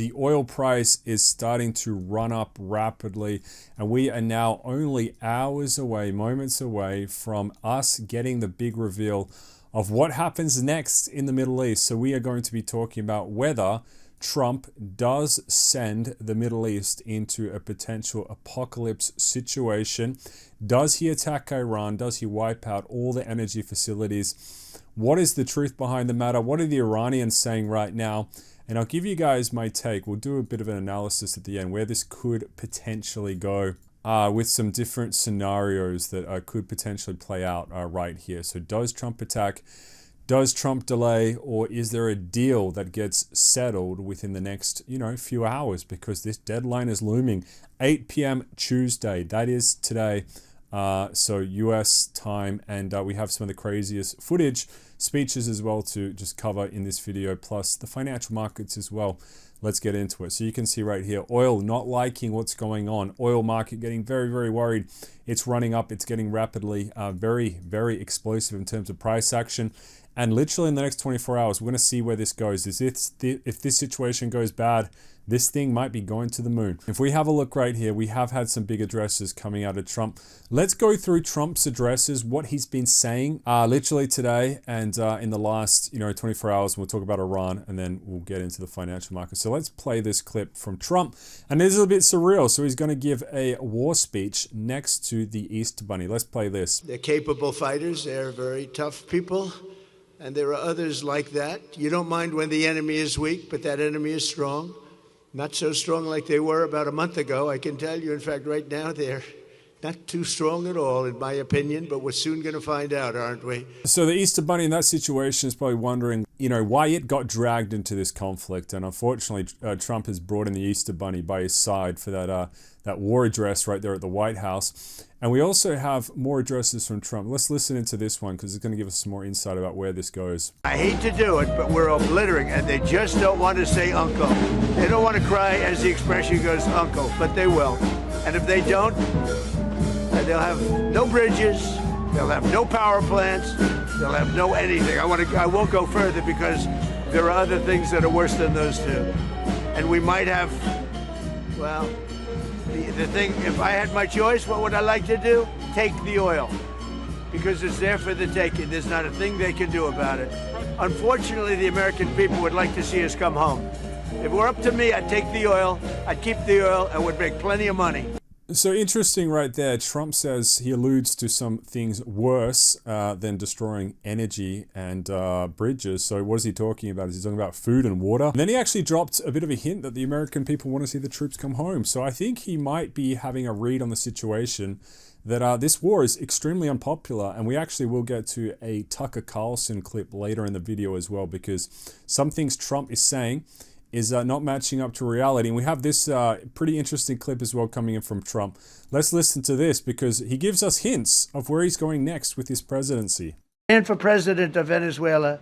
The oil price is starting to run up rapidly, and we are now only hours away, moments away from us getting the big reveal of what happens next in the Middle East. So we are going to be talking about whether Trump does send the Middle East into a potential apocalypse situation. Does he attack Iran? Does he wipe out all the energy facilities? What is the truth behind the matter? What are the Iranians saying right now? And I'll give you guys my take. We'll do a bit of an analysis at the end where this could potentially go with some different scenarios that could potentially play out right here. So does Trump attack? Does Trump delay, or is there a deal that gets settled within the next, few hours? Because this deadline is looming. 8 p.m. Tuesday, that is today. So US time, and we have some of the craziest footage, speeches as well to just cover in this video, plus the financial markets as well. Let's get into it. So you can see right here, oil not liking what's going on. Oil market getting very, very worried. It's running up. It's getting rapidly very, very explosive in terms of price action. And literally in the next 24 hours, we're going to see where this goes. If this situation goes bad, this thing might be going to the moon. If we have a look right here, we have had some big addresses coming out of Trump. Let's go through Trump's addresses, what he's been saying literally today and in the last 24 hours. We'll talk about Iran, and then we'll get into the financial market. So let's play this clip from Trump. And this is a bit surreal. So he's going to give a war speech next to the Easter Bunny. Let's play this. They're capable fighters. They're very tough people. And there are others like that. You don't mind when the enemy is weak, but that enemy is strong. Not so strong like they were about a month ago, I can tell you. In fact, right now, they're not too strong at all, in my opinion, but we're soon going to find out, aren't we? So the Easter Bunny in that situation is probably wondering, why it got dragged into this conflict. And unfortunately, Trump has brought in the Easter Bunny by his side for that war address right there at the White House. And we also have more addresses from Trump. Let's listen into this one because it's going to give us some more insight about where this goes. I hate to do it, but we're obliterating, and they just don't want to say uncle. They don't want to cry, as the expression goes, uncle, but they will. And if they don't, they'll have no bridges, they'll have no power plants, they'll have no anything. I won't go further because there are other things that are worse than those two. And we might have, well, the thing, if I had my choice, what would I like to do? Take the oil. Because it's there for the taking. There's not a thing they can do about it. Unfortunately, the American people would like to see us come home. If it were up to me, I'd take the oil, I'd keep the oil, and would make plenty of money. So interesting right there. Trump says he alludes to some things worse than destroying energy and bridges. So what is he talking about? Is he talking about food and water? And then he actually dropped a bit of a hint that the American people want to see the troops come home. So I think he might be having a read on the situation that this war is extremely unpopular. And we actually will get to a Tucker Carlson clip later in the video as well, because some things Trump is saying is not matching up to reality. And we have this pretty interesting clip as well coming in from Trump. Let's listen to this because he gives us hints of where he's going next with his presidency. And for president of Venezuela,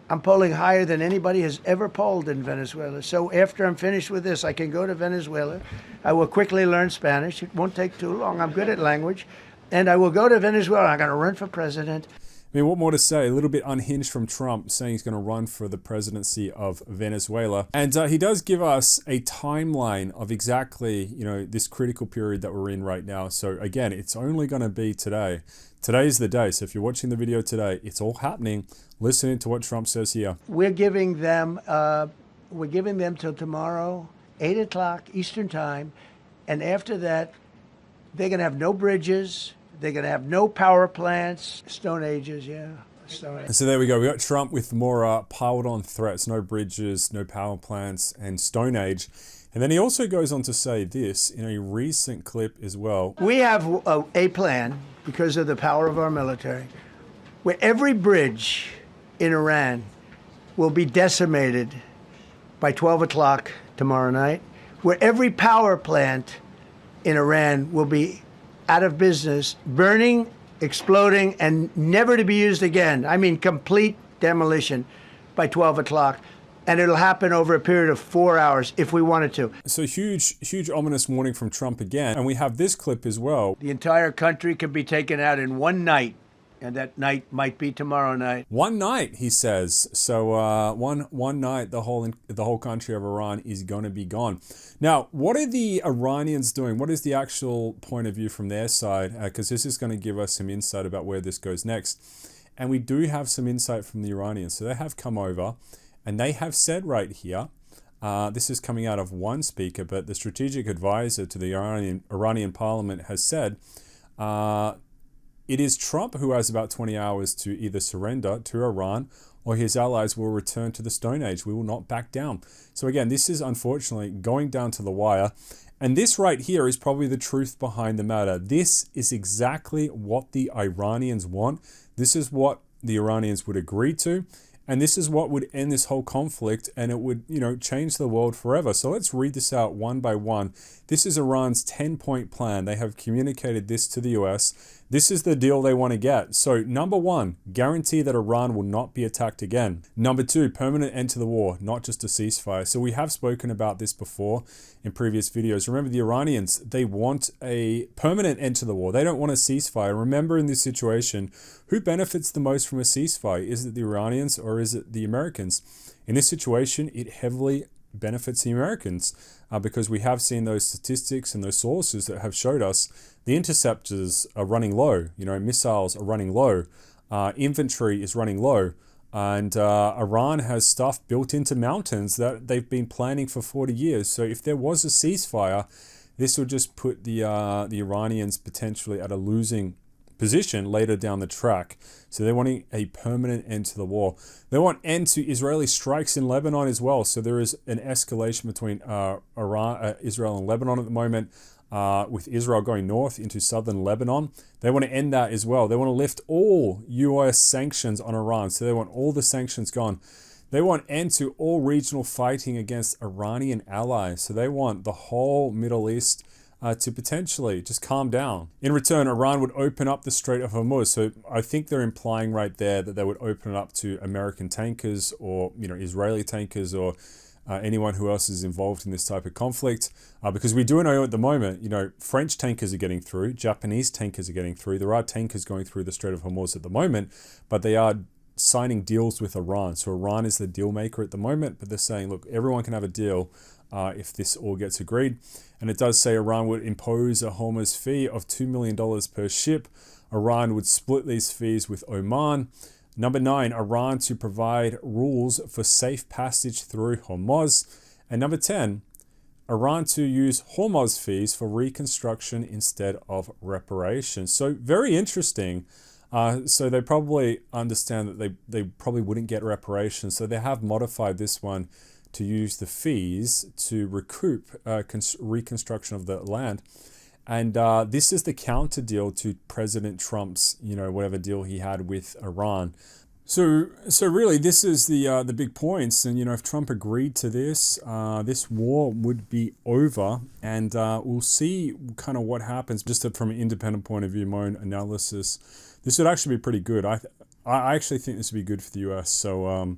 I'm polling higher than anybody has ever polled in Venezuela. So after I'm finished with this, I can go to Venezuela. I will quickly learn Spanish. It won't take too long. I'm good at language. And I will go to Venezuela. I'm going to run for president. I mean, what more to say? A little bit unhinged from Trump saying he's going to run for the presidency of Venezuela. And he does give us a timeline of exactly, this critical period that we're in right now. So again, it's only going to be today. Today's the day. So if you're watching the video today, it's all happening. Listening to what Trump says here. We're giving them till tomorrow, 8 o'clock Eastern time. And after that, they're going to have no bridges. They're going to have no power plants. Stone Ages, yeah. Stone Age. So there we go. We got Trump with more piled on threats. No bridges, no power plants, and Stone Age. And then he also goes on to say this in a recent clip as well. We have a plan, because of the power of our military, where every bridge in Iran will be decimated by 12 o'clock tomorrow night, where every power plant in Iran will be out of business, burning, exploding, and never to be used again. I mean, complete demolition by 12 o'clock. And it'll happen over a period of 4 hours if we wanted to. So huge ominous warning from Trump again. And we have this clip as well. The entire country could be taken out in one night And that night might be tomorrow night. One night, he says. So one night, the whole country of Iran is going to be gone. Now, what are the Iranians doing? What is the actual point of view from their side? Because this is going to give us some insight about where this goes next. And we do have some insight from the Iranians. So they have come over, and they have said right here. This is coming out of one speaker, but the strategic advisor to the Iranian parliament has said. It is Trump who has about 20 hours to either surrender to Iran or his allies will return to the Stone Age. We will not back down. So again, this is unfortunately going down to the wire. And this right here is probably the truth behind the matter. This is exactly what the Iranians want. This is what the Iranians would agree to. And this is what would end this whole conflict, and it would, change the world forever. So let's read this out one by one. This is Iran's 10-point plan. They have communicated this to the US. This is the deal they want to get. So number one, guarantee that Iran will not be attacked again. Number two, permanent end to the war, not just a ceasefire. So we have spoken about this before in previous videos. Remember, the Iranians, they want a permanent end to the war. They don't want a ceasefire. Remember, in this situation, who benefits the most from a ceasefire? Is it the Iranians or is it the Americans? In this situation, it heavily benefits the Americans because we have seen those statistics and those sources that have showed us the interceptors are running low, missiles are running low, inventory is running low, and Iran has stuff built into mountains that they've been planning for 40 years. So if there was a ceasefire, this would just put the Iranians potentially at a losing position later down the track. So they're wanting a permanent end to the war. They want end to Israeli strikes in Lebanon as well. So there is an escalation between Israel and Lebanon at the moment, with Israel going north into southern Lebanon. They want to end that as well. They want to lift all US sanctions on Iran. So they want all the sanctions gone. They want end to all regional fighting against Iranian allies. So they want the whole Middle East to potentially just calm down. In return, Iran would open up the Strait of Hormuz. So I think they're implying right there that they would open it up to American tankers or Israeli tankers or anyone who else is involved in this type of conflict. Because we do know at the moment, French tankers are getting through, Japanese tankers are getting through. There are tankers going through the Strait of Hormuz at the moment, but they are signing deals with Iran. So Iran is the deal maker at the moment, but they're saying, look, everyone can have a deal if this all gets agreed. And it does say Iran would impose a Hormuz fee of $2 million per ship. Iran would split these fees with Oman. Number 9, Iran to provide rules for safe passage through Hormuz. And number 10, Iran to use Hormuz fees for reconstruction instead of reparations. So very interesting. So they probably understand that they probably wouldn't get reparations. So they have modified this one to use the fees to recoup reconstruction of the land. And this is the counter deal to President Trump's, whatever deal he had with Iran. So really, this is the big points. And, if Trump agreed to this, this war would be over. And we'll see kind of what happens. Just from an independent point of view, my own analysis, this would actually be pretty good. I actually think this would be good for the US. So,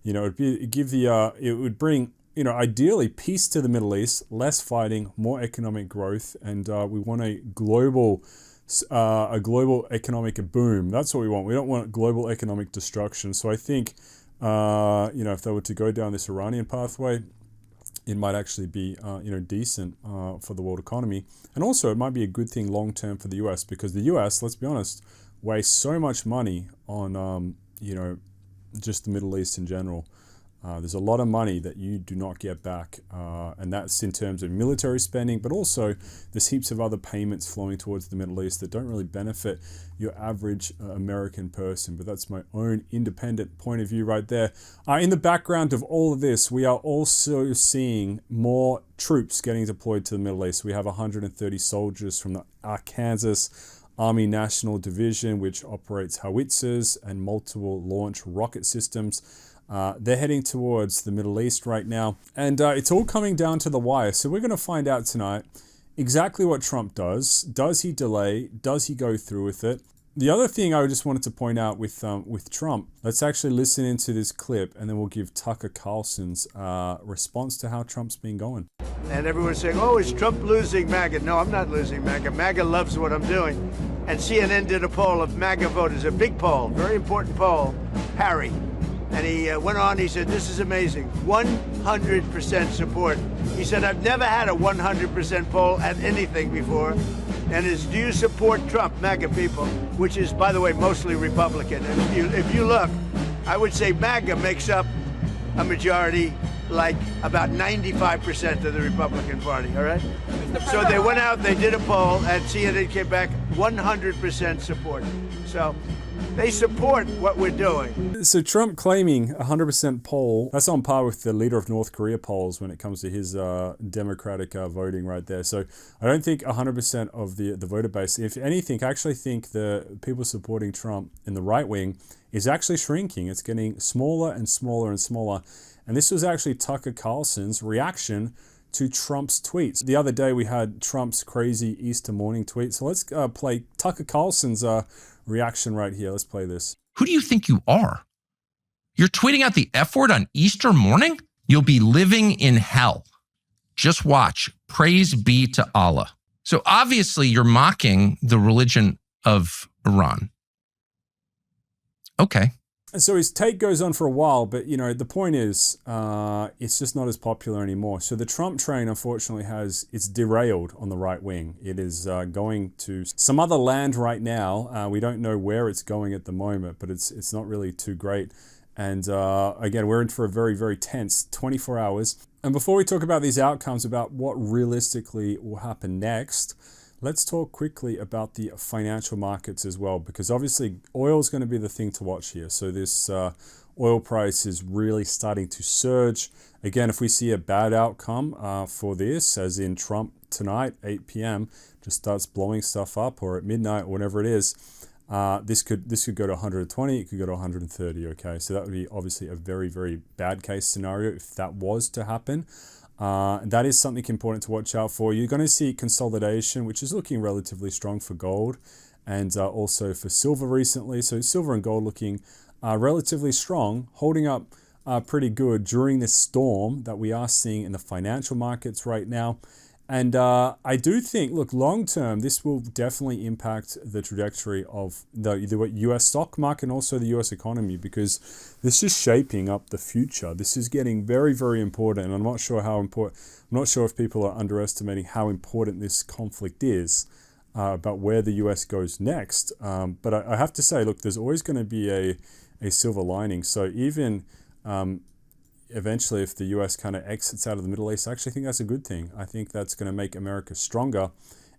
it would bring, ideally peace to the Middle East, less fighting, more economic growth, and we want a global economic boom. That's what we want. We don't want global economic destruction. So I think, if they were to go down this Iranian pathway, it might actually be, decent for the world economy. And also it might be a good thing long-term for the US because the US, let's be honest, wastes so much money on, just the Middle East in general. There's a lot of money that you do not get back, and that's in terms of military spending, but also there's heaps of other payments flowing towards the Middle East that don't really benefit your average American person. But that's my own independent point of view right there. In the background of all of this, we are also seeing more troops getting deployed to the Middle East. We have 130 soldiers from the Arkansas Army National Division, which operates howitzers and multiple launch rocket systems. They're heading towards the Middle East right now. And it's all coming down to the wire. So we're going to find out tonight exactly what Trump does. Does he delay? Does he go through with it? The other thing I just wanted to point out with Trump, let's actually listen into this clip and then we'll give Tucker Carlson's response to how Trump's been going. And everyone's saying, oh, is Trump losing MAGA? No, I'm not losing MAGA. MAGA loves what I'm doing. And CNN did a poll of MAGA voters, a big poll, very important poll, Harry. And he went on, he said, this is amazing, 100% support. He said, I've never had a 100% poll at anything before. And it's, do you support Trump, MAGA people, which is, by the way, mostly Republican. And if you look, I would say MAGA makes up a majority, like about 95% of the Republican Party, all right? So they went out, they did a poll, and CNN came back 100% support. So they support what we're doing. So Trump claiming 100% poll, that's on par with the leader of North Korea polls when it comes to his Democratic voting right there. So I don't think 100% of the voter base, if anything, I actually think the people supporting Trump in the right wing is actually shrinking. It's getting smaller and smaller and smaller. And this was actually Tucker Carlson's reaction to Trump's tweets. The other day we had Trump's crazy Easter morning tweet. So let's play Tucker Carlson's reaction right here. Let's play this. Who do you think you are? You're tweeting out the F word on Easter morning? You'll be living in hell. Just watch. Praise be to Allah. So obviously you're mocking the religion of Iran. Okay. So his take goes on for a while, but you know the point is, it's just not as popular anymore. So the Trump train, unfortunately, it's derailed on the right wing. It is going to some other land right now. We don't know where it's going at the moment, but it's not really too great. And again, we're in for a very, very tense 24 hours. And before we talk about these outcomes, about what realistically will happen next, let's talk quickly about the financial markets as well, because obviously oil is going to be the thing to watch here. So this oil price is really starting to surge. Again, if we see a bad outcome for this, as in Trump tonight, 8 p.m., just starts blowing stuff up, or at midnight, whatever it is, this could go to 120, it could go to 130, okay? So that would be obviously a very, very bad case scenario if that was to happen. That is something important to watch out for. You're going to see consolidation, which is looking relatively strong for gold and also for silver recently. So silver and gold looking relatively strong, holding up pretty good during this storm that we are seeing in the financial markets right now. And I do think, look, long term, this will definitely impact the trajectory of the US stock market and also the US economy, because this is shaping up the future. This is getting very, very important. And I'm not sure how important, I'm not sure if people are underestimating how important this conflict is about where the US goes next. But I have to say, look, there's always going to be a silver lining. So even eventually, if the US kind of exits out of the Middle East, I actually think that's a good thing. I think that's going to make America stronger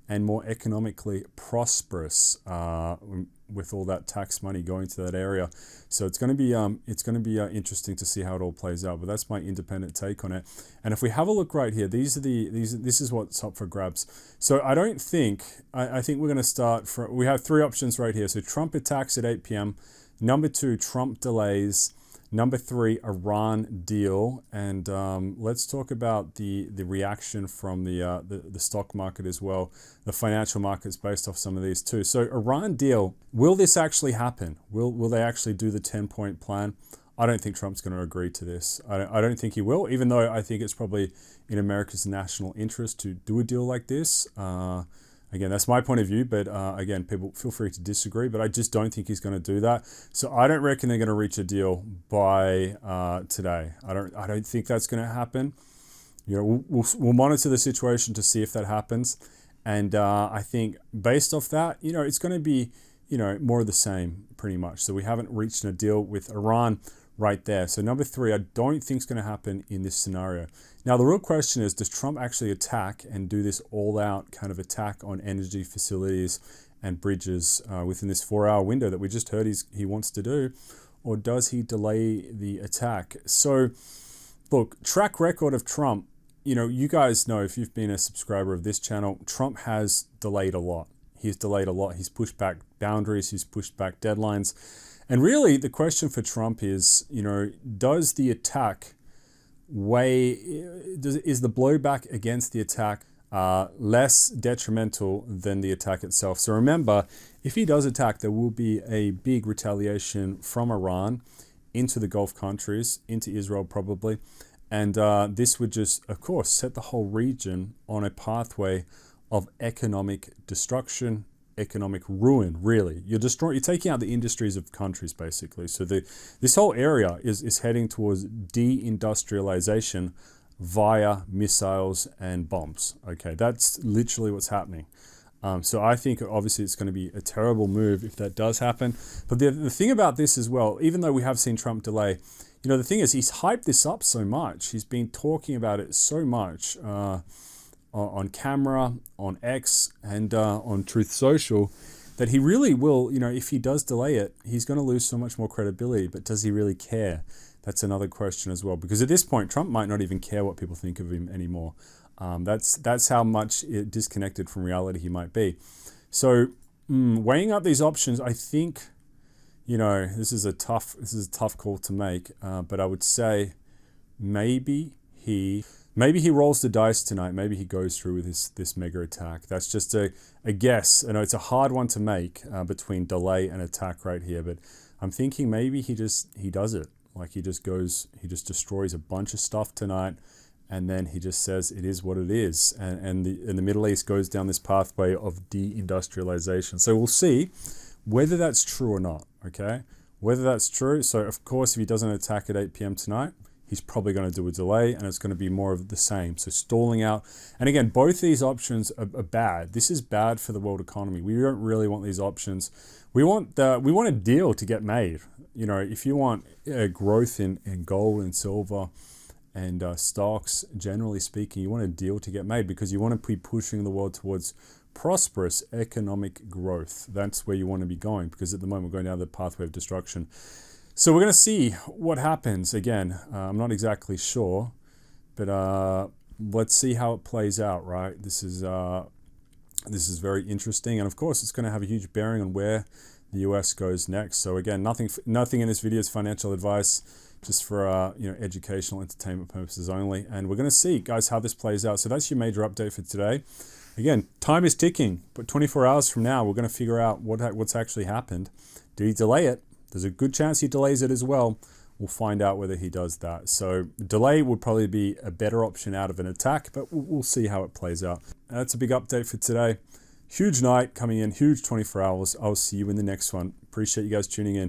and more economically prosperous with all that tax money going to that area. So it's going to be interesting to see how it all plays out. But that's my independent take on it. And if we have a look right here, this is what's up for grabs. So I don't think I think we're going to start from. We have three options right here. So Trump attacks at 8 p.m. Number 2, Trump delays. Number 3, Iran deal, and let's talk about the reaction from the stock market as well, the financial markets based off some of these too. So Iran deal, will this actually happen? Will they actually do the 10-point plan? I don't think Trump's going to agree to this. I don't think he will, even though I think it's probably in America's national interest to do a deal like this. Again, that's my point of view, but again, people feel free to disagree, but I just don't think he's going to do that. So I don't reckon they're going to reach a deal by today. I don't think that's going to happen. You know, we'll monitor the situation to see if that happens, and I think based off that, you know, it's going to be, you know, more of the same pretty much. So we haven't reached a deal with Iran right there. So number 3, I don't think is going to happen in this scenario. Now, the real question is, does Trump actually attack and do this all-out kind of attack on energy facilities and bridges within this 4-hour window that we just heard he wants to do, or does he delay the attack? So, look, track record of Trump, you know, you guys know, if you've been a subscriber of this channel, Trump has delayed a lot. He's delayed a lot. He's pushed back boundaries. He's pushed back deadlines. And really, the question for Trump is, you know, does the attack is the blowback against the attack less detrimental than the attack itself? So remember, if he does attack, there will be a big retaliation from Iran into the Gulf countries, into Israel probably. And this would just, of course, set the whole region on a pathway of economic destruction economic ruin, really. You're taking out the industries of countries, basically. So this whole area is heading towards deindustrialization via missiles and bombs. Okay, that's literally what's happening. So I think obviously it's going to be a terrible move if that does happen. But the thing about this as well, even though we have seen Trump delay, the thing is he's hyped this up so much. He's been talking about it so much on camera, on X, and on Truth Social, that he really will, if he does delay it, he's going to lose so much more credibility. But does he really care? That's another question as well. Because at this point, Trump might not even care what people think of him anymore. That's how much disconnected from reality he might be. So weighing up these options, I think, this is a tough call to make. But I would say maybe he rolls the dice tonight. Maybe he goes through with this mega attack. That's just a guess. I know it's a hard one to make between delay and attack right here. But I'm thinking maybe he does it. Like he just destroys a bunch of stuff tonight. And then he just says it is what it is, and the Middle East goes down this pathway of deindustrialization. So we'll see whether that's true or not. Okay, whether that's true. So of course, if he doesn't attack at 8 p.m. tonight, he's probably going to do a delay, and it's going to be more of the same. So stalling out. And again, both these options are bad. This is bad for the world economy. We don't really want these options. We want a deal to get made. If you want growth in gold and silver and stocks, generally speaking, you want a deal to get made because you want to be pushing the world towards prosperous economic growth. That's where you want to be going, because at the moment we're going down the pathway of destruction. So we're going to see what happens. Again, I'm not exactly sure, but let's see how it plays out, right? This is very interesting, and of course it's going to have a huge bearing on where the US goes next. So again, nothing in this video is financial advice, just for educational entertainment purposes only. And we're going to see, guys, how this plays out. So that's your major update for today. Again, time is ticking, but 24 hours from now, we're going to figure out what's actually happened. Did he delay it? There's a good chance he delays it as well. We'll find out whether he does that. So delay would probably be a better option out of an attack, but we'll see how it plays out. That's a big update for today. Huge night coming in, huge 24 hours. I'll see you in the next one. Appreciate you guys tuning in.